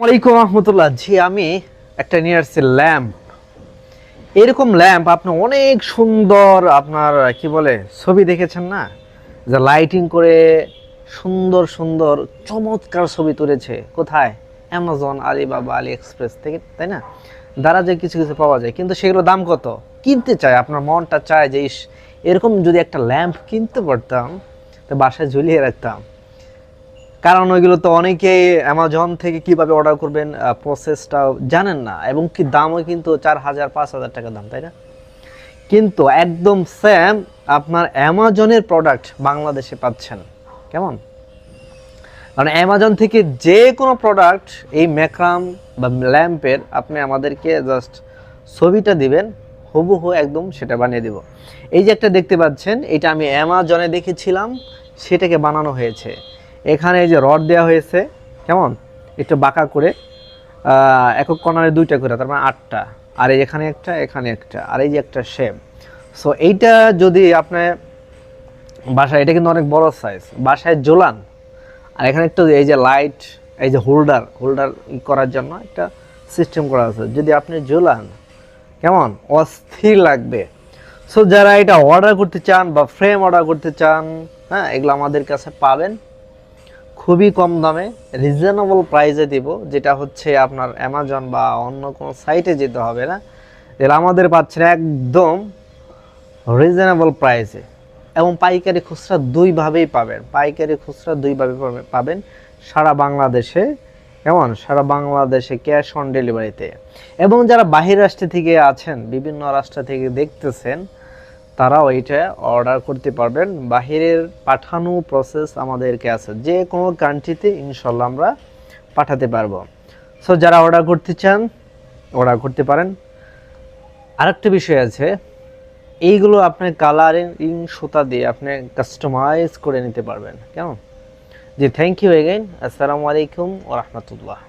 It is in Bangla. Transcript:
ওয়ালাইকুম রহমতুল্লাহ। জি, আমি একটা নিয়ে আসছি ল্যাম্প। এরকম ল্যাম্প আপনি অনেক সুন্দর আপনার কি বলে ছবি দেখেছেন না, যে লাইটিং করে সুন্দর সুন্দর চমৎকার ছবি তুলেছে। কোথায়? অ্যামাজন, আলিবাবা, আলি এক্সপ্রেস থেকে, তাই না? দ্বারা যে কিছু কিছু পাওয়া যায়, কিন্তু সেগুলো দাম কত? কিনতে চায়, আপনার মনটা চায় যে ইস, এরকম যদি একটা ল্যাম্প কিনতে পারতাম তো বাসায় ঝুলিয়ে রাখতাম। কারণ ওইগুলো তো অনেকেই অ্যামাজন থেকে কিভাবে অর্ডার করবেন প্রসেসটা জানেন না, এবং কি দামও কিন্তু 4,000 5,000 টাকা দাম, তাই না? কিন্তু একদম সেম আপনার অ্যামাজনের প্রোডাক্ট বাংলাদেশে পাচ্ছেন। কেমন? কারণ অ্যামাজন থেকে যে কোনো প্রোডাক্ট, এই ম্যাক্রাম বা ল্যাম্পের, আপনি আমাদেরকে জাস্ট ছবিটা দিবেন, হুবহু একদম সেটা বানিয়ে দিব। এই যে একটা দেখতে পাচ্ছেন, এটা আমি অ্যামাজনে দেখেছিলাম, সেটাকে বানানো হয়েছে। এখানে এই যে রড দেওয়া হয়েছে, কেমন একটু বাঁকা করে, একক কর্নারে দুইটা করে, তার মানে 8টা। আর এই এখানে একটা, এখানে একটা, আর এই যে একটা শেপ। সো এইটা যদি আপনি বাসায়, এটা কিন্তু অনেক বড় সাইজ, বাসায় ঝোলান। আর এখানে একটু এই যে লাইট, এই যে হোল্ডার করার জন্য একটা সিস্টেম করা আছে, যদি আপনি ঝোলান, কেমন অস্থির লাগবে। সো যারা এটা অর্ডার করতে চান বা ফ্রেম অর্ডার করতে চান, হ্যাঁ, এগুলো আমাদের কাছে পাবেন খুবই কম দামে, রিজনেবল প্রাইসে দিব। যেটা হচ্ছে আপনার অ্যামাজন বা অন্য কোনো সাইটে যেতে হবে না, যেটা আমাদের পাচ্ছেন একদম রিজনেবল প্রাইসে। এবং পাইকারি খুচরা দুইভাবেই পাবেন, পাইকারি খুচরা দুইভাবে পাবেন সারা বাংলাদেশে। কেমন? সারা বাংলাদেশে ক্যাশ অন ডেলিভারিতে। এবং যারা বাহির রাষ্ট্র থেকে আছেন, বিভিন্ন রাষ্ট্র থেকে দেখতেছেন, তারাও এইটা অর্ডার করতে পারবেন। বাহিরের পাঠানো প্রসেস আমাদেরকে আছে, যে কোনো কান্ট্রিতে ইনশাল্লাহ আমরা পাঠাতে পারবো। সো যারা অর্ডার করতে চান অর্ডার করতে পারেন। আরেকটা বিষয় আছে, এইগুলো আপনি কালারিং সুতা দিয়ে আপনি কাস্টমাইজ করে নিতে পারবেন। কেমন? জি, থ্যাংক ইউ এগেইন। আসসালামু আলাইকুম ওয়া রাহমাতুল্লাহ।